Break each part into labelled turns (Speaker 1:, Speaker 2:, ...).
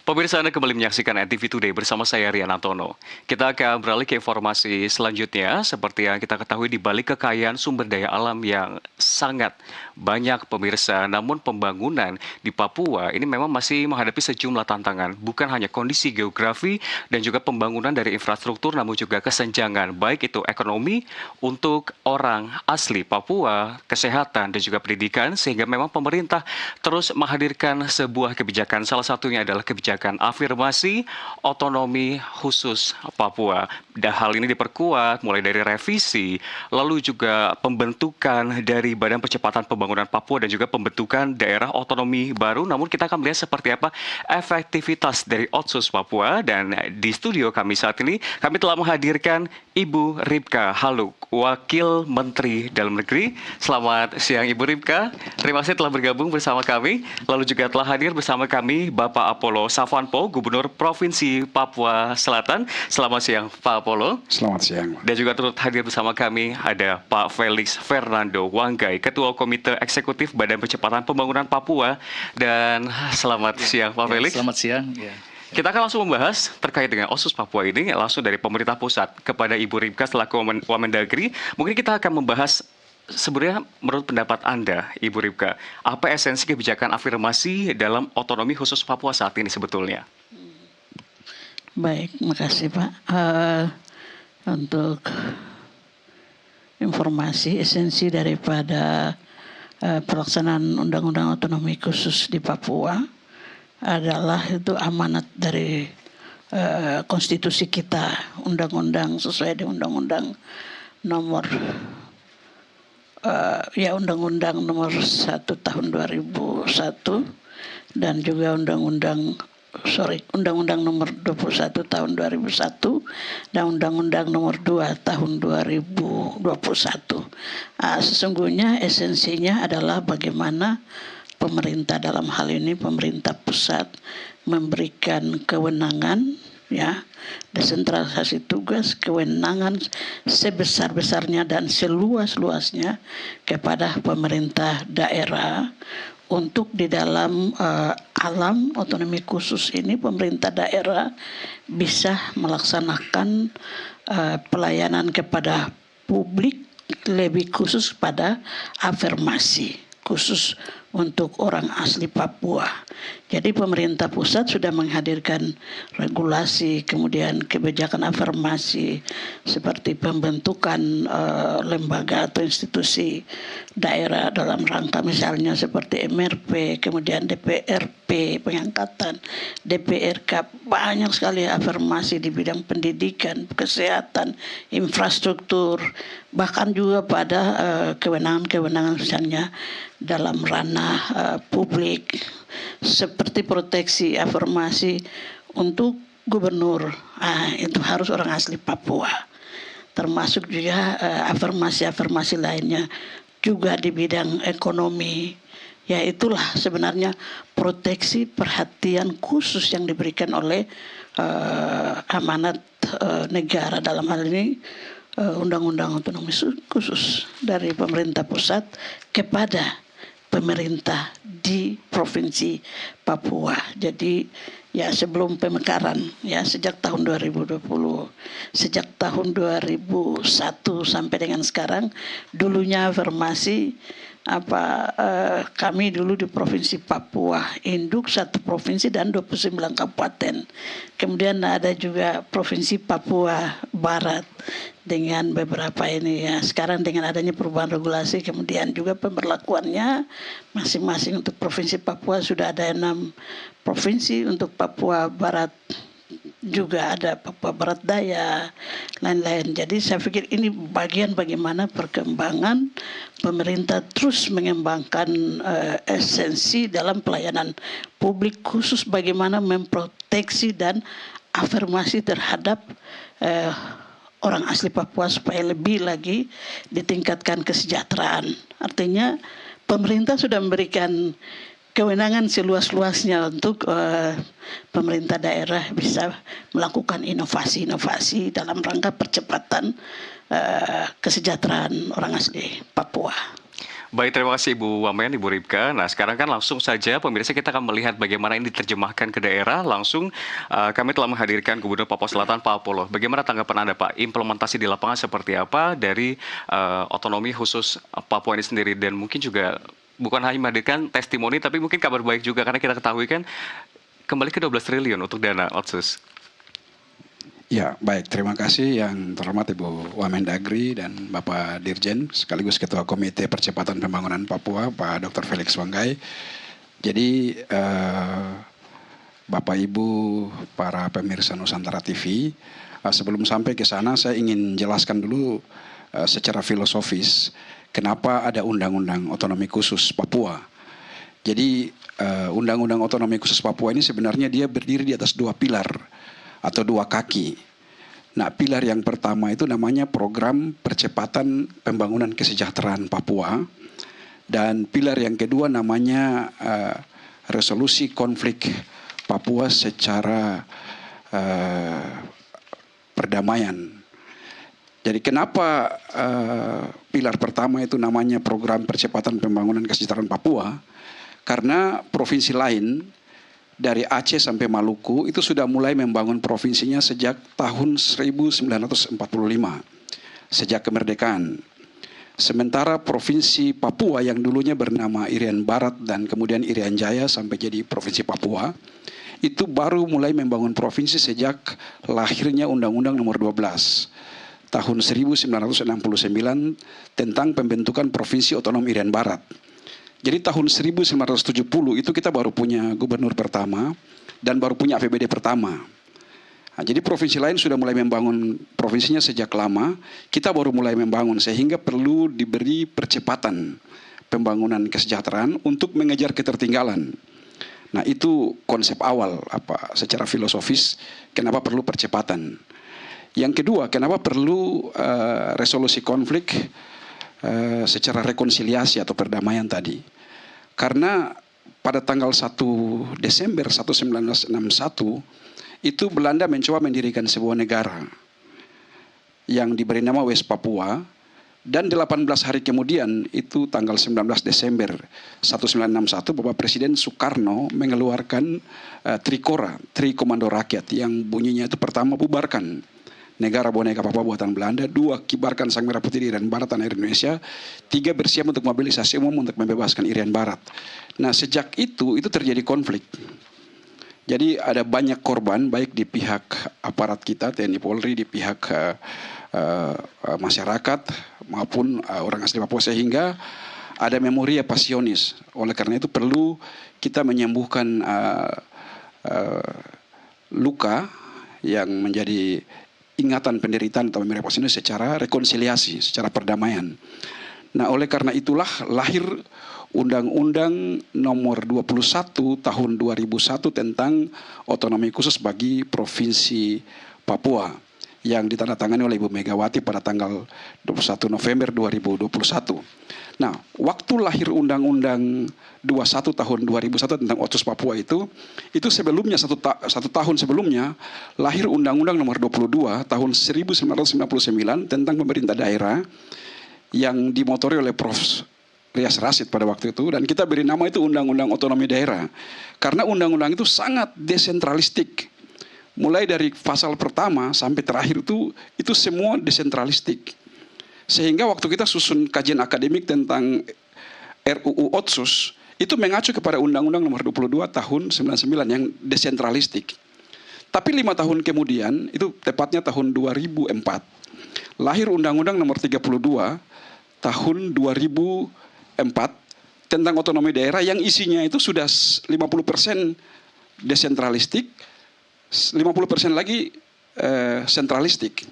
Speaker 1: Pemirsa Anda kembali menyaksikan NTV Today bersama saya Rian Antono. Kita akan beralih ke informasi selanjutnya. Seperti yang kita ketahui di balik kekayaan sumber daya alam yang sangat banyak pemirsa. Namun pembangunan di Papua ini memang masih menghadapi sejumlah tantangan. Bukan hanya kondisi geografi dan juga pembangunan dari infrastruktur namun juga kesenjangan. Baik itu ekonomi untuk orang asli Papua, kesehatan dan juga pendidikan. Sehingga memang pemerintah terus menghadirkan sebuah kebijakan. Salah satunya adalah kebijakan afirmasi otonomi khusus Papua. Dan hal ini diperkuat mulai dari revisi, lalu juga pembentukan dari Badan Percepatan Pembangunan Papua dan juga pembentukan daerah otonomi baru. Namun kita akan melihat seperti apa efektivitas dari Otsus Papua. Dan di studio kami saat ini, kami telah menghadirkan Ibu Ripka Haluk, Wakil Menteri Dalam Negeri. Selamat siang Ibu Ripka. Terima kasih telah bergabung bersama kami. Lalu juga telah hadir bersama kami Bapak Apollo Savanpo, Gubernur Provinsi Papua Selatan. Selamat siang Pak Apollo.
Speaker 2: Selamat siang.
Speaker 1: Dan juga turut hadir bersama kami ada Pak Felix Fernando Wanggai, Ketua Komite Eksekutif Badan Percepatan Pembangunan Papua. Dan selamat siang Pak Felix.
Speaker 3: Selamat siang.
Speaker 1: Kita akan langsung membahas terkait dengan Otsus Papua ini langsung dari pemerintah pusat kepada Ibu Ripka selaku Wamendagri. Mungkin kita akan membahas sebenarnya menurut pendapat Anda, Ibu Ripka, apa esensi kebijakan afirmasi dalam otonomi khusus Papua saat ini sebetulnya?
Speaker 4: Baik, makasih Pak. Untuk informasi esensi daripada pelaksanaan Undang-Undang Otonomi Khusus di Papua adalah itu amanat dari konstitusi kita, undang-undang sesuai dengan undang-undang nomor Undang-Undang nomor 1 tahun 2001 dan juga Undang-Undang nomor 21 tahun 2001 dan Undang-Undang nomor 2 tahun 2021. Sesungguhnya esensinya adalah bagaimana pemerintah dalam hal ini pemerintah pusat memberikan kewenangan desentralisasi tugas, kewenangan sebesar-besarnya dan seluas-luasnya kepada pemerintah daerah untuk di dalam alam otonomi khusus ini pemerintah daerah bisa melaksanakan pelayanan kepada publik lebih khusus pada afirmasi khusus untuk orang asli Papua. Jadi pemerintah pusat sudah menghadirkan regulasi, kemudian kebijakan afirmasi seperti pembentukan lembaga atau institusi daerah dalam rangka misalnya seperti MRP, kemudian DPRP, pengangkatan, DPRK, banyak sekali afirmasi di bidang pendidikan, kesehatan, infrastruktur, bahkan juga pada kewenangan-kewenangan misalnya dalam ranah publik seperti proteksi afirmasi untuk gubernur, itu harus orang asli Papua, termasuk juga afirmasi-afirmasi lainnya juga di bidang ekonomi. Ya itulah sebenarnya proteksi perhatian khusus yang diberikan oleh amanat negara dalam hal ini Undang-Undang Otonomi Khusus dari pemerintah pusat kepada pemerintah di Provinsi Papua. Jadi sebelum pemekaran sejak tahun 2020, sejak tahun 2001 sampai dengan sekarang, dulunya afirmasi kami dulu di Provinsi Papua induk 1 provinsi dan 29 kabupaten. Kemudian ada juga Provinsi Papua Barat dengan beberapa ini sekarang dengan adanya perubahan regulasi kemudian juga pemberlakuannya masing-masing untuk Provinsi Papua sudah ada 6 provinsi, untuk Papua Barat juga ada Papua Barat Daya, lain-lain. Jadi saya pikir ini bagian bagaimana perkembangan pemerintah terus mengembangkan esensi dalam pelayanan publik khusus bagaimana memproteksi dan afirmasi terhadap orang asli Papua supaya lebih lagi ditingkatkan kesejahteraan. Artinya pemerintah sudah memberikan kewenangan seluas-luasnya untuk pemerintah daerah bisa melakukan inovasi-inovasi dalam rangka percepatan kesejahteraan orang asli Papua.
Speaker 1: Baik, terima kasih Ibu Wamen, Ibu Ripka. Nah, sekarang kan langsung saja pemirsa kita akan melihat bagaimana ini diterjemahkan ke daerah. Langsung kami telah menghadirkan Gubernur Papua Selatan, Pak Apollo. Bagaimana tanggapan Anda, Pak? Implementasi di lapangan seperti apa dari otonomi khusus Papua ini sendiri? Dan mungkin juga bukan hanya menghadirkan testimoni, tapi mungkin kabar baik juga. Karena kita ketahui kan kembali ke 12 triliun untuk dana otsus.
Speaker 2: Ya, baik. Terima kasih yang terhormat Ibu Wamendagri dan Bapak Dirjen, sekaligus Ketua Komite Percepatan Pembangunan Papua, Pak Dr. Felix Wanggai. Jadi, Bapak Ibu, para pemirsa Nusantara TV, sebelum sampai ke sana saya ingin jelaskan dulu secara filosofis kenapa ada Undang-Undang Otonomi Khusus Papua. Jadi, Undang-Undang Otonomi Khusus Papua ini sebenarnya dia berdiri di atas dua pilar atau dua kaki. Nah, pilar yang pertama itu namanya Program Percepatan Pembangunan Kesejahteraan Papua, dan pilar yang kedua namanya Resolusi Konflik Papua secara perdamaian. Jadi kenapa pilar pertama itu namanya Program Percepatan Pembangunan Kesejahteraan Papua? Karena provinsi lain dari Aceh sampai Maluku itu sudah mulai membangun provinsinya sejak tahun 1945, sejak kemerdekaan. Sementara provinsi Papua yang dulunya bernama Irian Barat dan kemudian Irian Jaya sampai jadi provinsi Papua, itu baru mulai membangun provinsi sejak lahirnya Undang-Undang Nomor 12 tahun 1969 tentang pembentukan Provinsi Otonom Irian Barat. Jadi tahun 1970 itu kita baru punya gubernur pertama dan baru punya APBD pertama. Nah, jadi provinsi lain sudah mulai membangun provinsinya sejak lama, kita baru mulai membangun, sehingga perlu diberi percepatan pembangunan kesejahteraan untuk mengejar ketertinggalan. Nah, itu konsep awal secara filosofis kenapa perlu percepatan. Yang kedua, kenapa perlu resolusi konflik secara rekonsiliasi atau perdamaian tadi. Karena pada tanggal 1 Desember 1961 itu Belanda mencoba mendirikan sebuah negara yang diberi nama West Papua, dan 18 hari kemudian itu tanggal 19 Desember 1961 Bapak Presiden Soekarno mengeluarkan Trikora, Tri Komando Rakyat, yang bunyinya itu pertama bubarkan negara boneka Papua buatan Belanda, 2 kibarkan sang merah putih di Irian Barat tanah air Indonesia, 3 bersiap untuk mobilisasi umum untuk membebaskan Irian Barat. Nah, sejak itu terjadi konflik. Jadi ada banyak korban baik di pihak aparat kita TNI Polri, di pihak masyarakat maupun orang asli Papua, sehingga ada memoria pasionis. Oleh karena itu perlu kita menyembuhkan luka yang menjadi ingatan penderitaan atau memori ini secara rekonsiliasi, secara perdamaian. Nah, oleh karena itulah lahir Undang-Undang Nomor 21 Tahun 2001 tentang otonomi khusus bagi Provinsi Papua yang ditandatangani oleh Ibu Megawati pada tanggal 21 November 2021. Nah, waktu lahir Undang-Undang 21 tahun 2001 tentang Otsus Papua itu sebelumnya satu tahun sebelumnya lahir Undang-Undang Nomor 22 tahun 1999 tentang pemerintah daerah yang dimotori oleh Prof. Rias Rasid pada waktu itu, dan kita beri nama itu Undang-Undang Otonomi Daerah karena undang-undang itu sangat desentralistik. Mulai dari pasal pertama sampai terakhir itu semua desentralistik. Sehingga waktu kita susun kajian akademik tentang RUU Otsus, itu mengacu kepada Undang-Undang Nomor 22 tahun 99 yang desentralistik. Tapi 5 tahun kemudian, itu tepatnya tahun 2004, lahir Undang-Undang Nomor 32 tahun 2004 tentang otonomi daerah yang isinya itu sudah 50% desentralistik, 50% lagi sentralistik.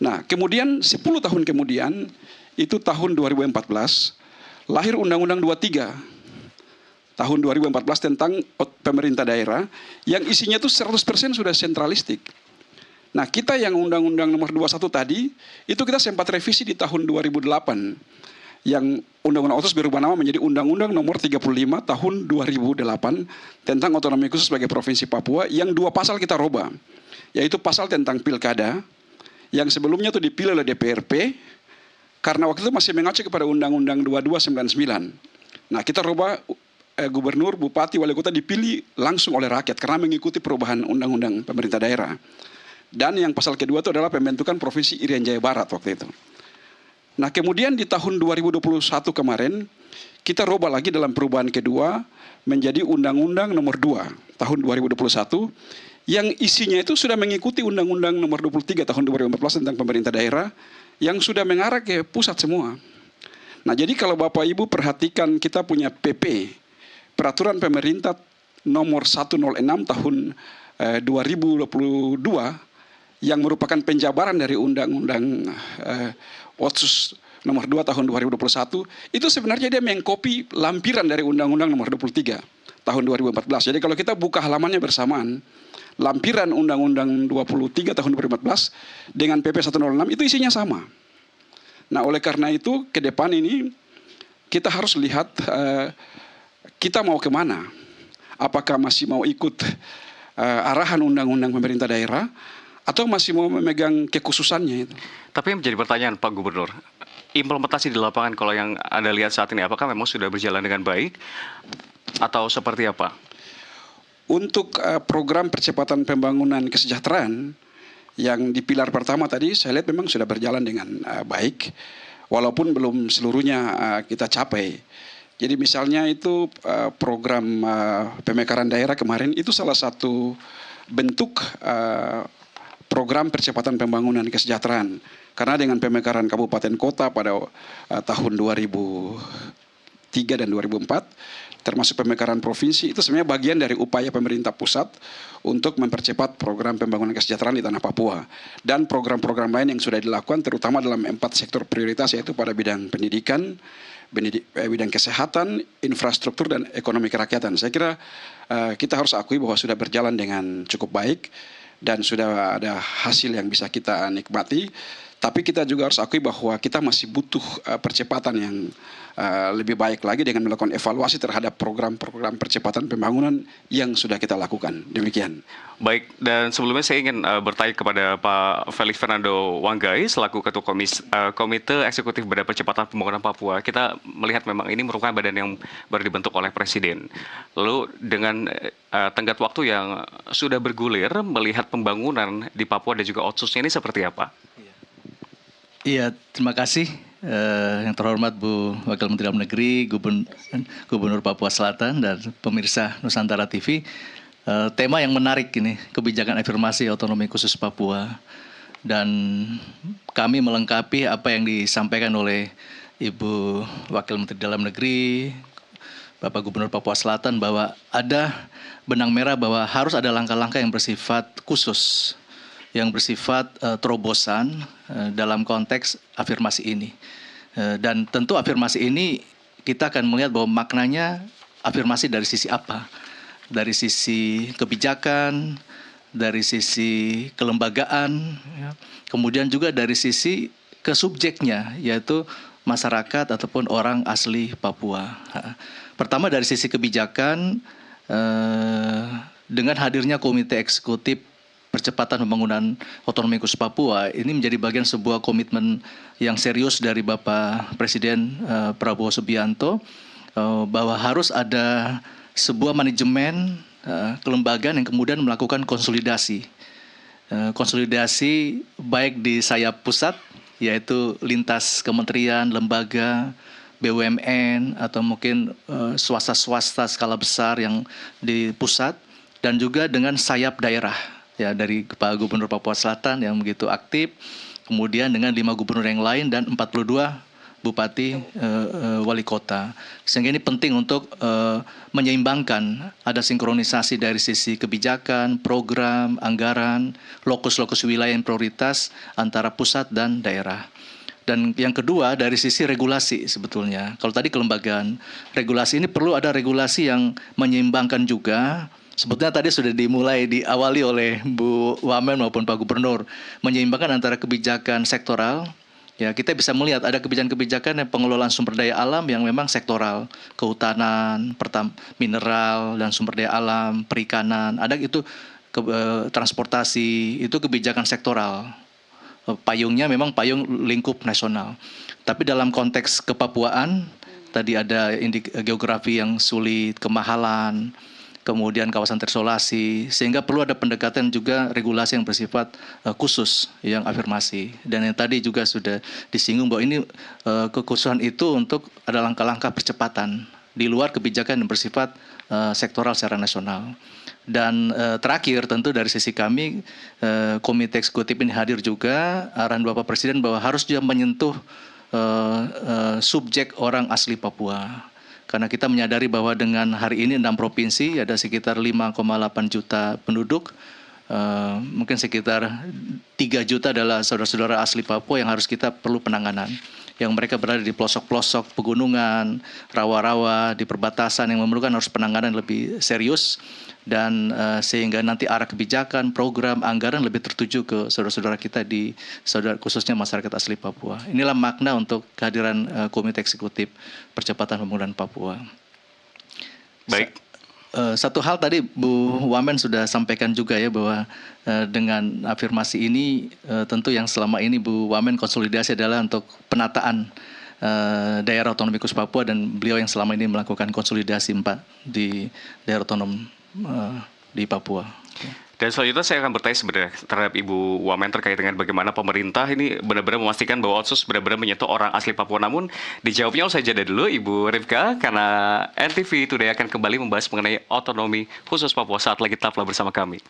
Speaker 2: Nah, kemudian 10 tahun kemudian, itu tahun 2014, lahir Undang-Undang 23 tahun 2014 tentang pemerintah daerah yang isinya itu 100% sudah sentralistik. Nah, kita yang Undang-Undang Nomor 21 tadi, itu kita sempat revisi di tahun 2008. Yang Undang-Undang Otsus berubah nama menjadi Undang-Undang Nomor 35 tahun 2008 tentang otonomi khusus sebagai Provinsi Papua, yang 2 pasal kita rubah, yaitu pasal tentang pilkada, yang sebelumnya itu dipilih oleh DPRP, karena waktu itu masih mengacu kepada Undang-Undang 2299. Nah, kita rubah gubernur, bupati, wali kota dipilih langsung oleh rakyat karena mengikuti perubahan undang-undang pemerintah daerah. Dan yang pasal kedua itu adalah pembentukan Provinsi Irian Jaya Barat waktu itu. Nah, kemudian di tahun 2021 kemarin, kita rubah lagi dalam perubahan kedua menjadi Undang-Undang Nomor 2 tahun 2021 yang isinya itu sudah mengikuti Undang-Undang Nomor 23 tahun 2014 tentang pemerintah daerah yang sudah mengarah ke pusat semua. Nah, jadi kalau Bapak Ibu perhatikan, kita punya PP, Peraturan Pemerintah Nomor 106 tahun 2022 yang merupakan penjabaran dari Undang-Undang Otsus Nomor 2 tahun 2021, itu sebenarnya dia mengcopy lampiran dari Undang-Undang Nomor 23 tahun 2014. Jadi kalau kita buka halamannya bersamaan, lampiran Undang-Undang 23 tahun 2014 dengan PP 106 itu isinya sama. Nah, oleh karena itu ke depan ini kita harus lihat kita mau kemana. Apakah masih mau ikut arahan undang-undang pemerintah daerah atau masih mau memegang kekhususannya itu.
Speaker 1: Tapi yang menjadi pertanyaan Pak Gubernur, implementasi di lapangan kalau yang Anda lihat saat ini, apakah memang sudah berjalan dengan baik atau seperti apa?
Speaker 2: Untuk program percepatan pembangunan kesejahteraan yang di pilar pertama tadi, saya lihat memang sudah berjalan dengan baik, walaupun belum seluruhnya kita capai. Jadi misalnya itu program pemekaran daerah kemarin itu salah satu bentuk program percepatan pembangunan kesejahteraan. Karena dengan pemekaran kabupaten kota pada tahun 2003 dan 2004, termasuk pemekaran provinsi, itu sebenarnya bagian dari upaya pemerintah pusat untuk mempercepat program pembangunan kesejahteraan di tanah Papua. Dan program-program lain yang sudah dilakukan terutama dalam 4 sektor prioritas, yaitu pada bidang pendidikan, bidang kesehatan, infrastruktur, dan ekonomi kerakyatan. Saya kira kita harus akui bahwa sudah berjalan dengan cukup baik dan sudah ada hasil yang bisa kita nikmati. Tapi kita juga harus akui bahwa kita masih butuh percepatan yang lebih baik lagi dengan melakukan evaluasi terhadap program-program percepatan pembangunan yang sudah kita lakukan. Demikian.
Speaker 1: Baik, dan sebelumnya saya ingin bertanya kepada Pak Felix Fernando Wanggai selaku Ketua Komite Eksekutif Badan Percepatan Pembangunan Papua. Kita melihat memang ini merupakan badan yang baru dibentuk oleh Presiden. Lalu dengan tenggat waktu yang sudah bergulir, melihat pembangunan di Papua dan juga otsusnya ini seperti apa?
Speaker 3: Iya, terima kasih yang terhormat Bu Wakil Menteri Dalam Negeri, Gubernur Papua Selatan, dan pemirsa Nusantara TV. Tema yang menarik ini, kebijakan afirmasi otonomi khusus Papua. Dan kami melengkapi apa yang disampaikan oleh Ibu Wakil Menteri Dalam Negeri, Bapak Gubernur Papua Selatan, bahwa ada benang merah bahwa harus ada langkah-langkah yang bersifat khusus, yang bersifat terobosan dalam konteks afirmasi ini. Dan tentu afirmasi ini kita akan melihat bahwa maknanya afirmasi dari sisi apa? Dari sisi kebijakan, dari sisi kelembagaan, ya. Kemudian juga dari sisi kesubjeknya, yaitu masyarakat ataupun orang asli Papua. Pertama dari sisi kebijakan, dengan hadirnya Komite Eksekutif Percepatan Pembangunan Otonomi Khusus Papua, ini menjadi bagian sebuah komitmen yang serius dari Bapak Presiden Prabowo Subianto, bahwa harus ada sebuah manajemen kelembagaan yang kemudian melakukan konsolidasi. Konsolidasi baik di sayap pusat, yaitu lintas kementerian, lembaga, BUMN, atau mungkin swasta-swasta skala besar yang di pusat, dan juga dengan sayap daerah. Ya, dari Pak Gubernur Papua Selatan yang begitu aktif, kemudian dengan 5 gubernur yang lain dan 42 bupati wali kota. Sehingga ini penting untuk menyeimbangkan, ada sinkronisasi dari sisi kebijakan, program, anggaran, lokus-lokus wilayah yang prioritas antara pusat dan daerah. Dan yang kedua dari sisi regulasi sebetulnya. Kalau tadi kelembagaan, regulasi ini perlu ada regulasi yang menyeimbangkan juga. Sebetulnya tadi sudah diawali oleh Bu Wamen maupun Pak Gubernur, menyeimbangkan antara kebijakan sektoral. Ya, kita bisa melihat ada kebijakan-kebijakan yang pengelolaan sumber daya alam yang memang sektoral, kehutanan, mineral dan sumber daya alam, perikanan, ada itu transportasi, itu kebijakan sektoral. payungnya memang payung lingkup nasional. Tapi dalam konteks kepapuaan, tadi ada geografi yang sulit, kemahalan, kemudian kawasan terisolasi, sehingga perlu ada pendekatan juga regulasi yang bersifat khusus, yang afirmasi. Dan yang tadi juga sudah disinggung bahwa ini kekhususan itu untuk ada langkah-langkah percepatan di luar kebijakan yang bersifat sektoral secara nasional. Dan terakhir tentu dari sisi kami, Komite Eksekutif ini hadir juga arahan Bapak Presiden bahwa harus juga menyentuh subjek orang asli Papua. Karena kita menyadari bahwa dengan hari ini 6 provinsi ada sekitar 5,8 juta penduduk, mungkin sekitar 3 juta adalah saudara-saudara asli Papua yang harus kita perlu penanganan. Yang mereka berada di pelosok-pelosok pegunungan, rawa-rawa, di perbatasan yang memerlukan harus penanganan lebih serius. Dan sehingga nanti arah kebijakan, program, anggaran lebih tertuju ke saudara-saudara kita di khususnya masyarakat asli Papua. Inilah makna untuk kehadiran Komite Eksekutif Percepatan Pembangunan Papua.
Speaker 1: Baik.
Speaker 3: Satu hal tadi Bu Wamen sudah sampaikan juga ya bahwa dengan afirmasi ini tentu yang selama ini Bu Wamen konsolidasi adalah untuk penataan daerah otonomi khusus Papua, dan beliau yang selama ini melakukan konsolidasi 4 di daerah otonom di Papua.
Speaker 1: Dan selanjutnya saya akan bertanya sebenarnya terhadap Ibu Wamen terkait dengan bagaimana pemerintah ini benar-benar memastikan bahwa Otsus benar-benar menyentuh orang asli Papua. Namun dijawabnya usai jeda dulu Ibu Rifka, karena NTV Today akan kembali membahas mengenai otonomi khusus Papua saat lagi. Tetaplah bersama kami.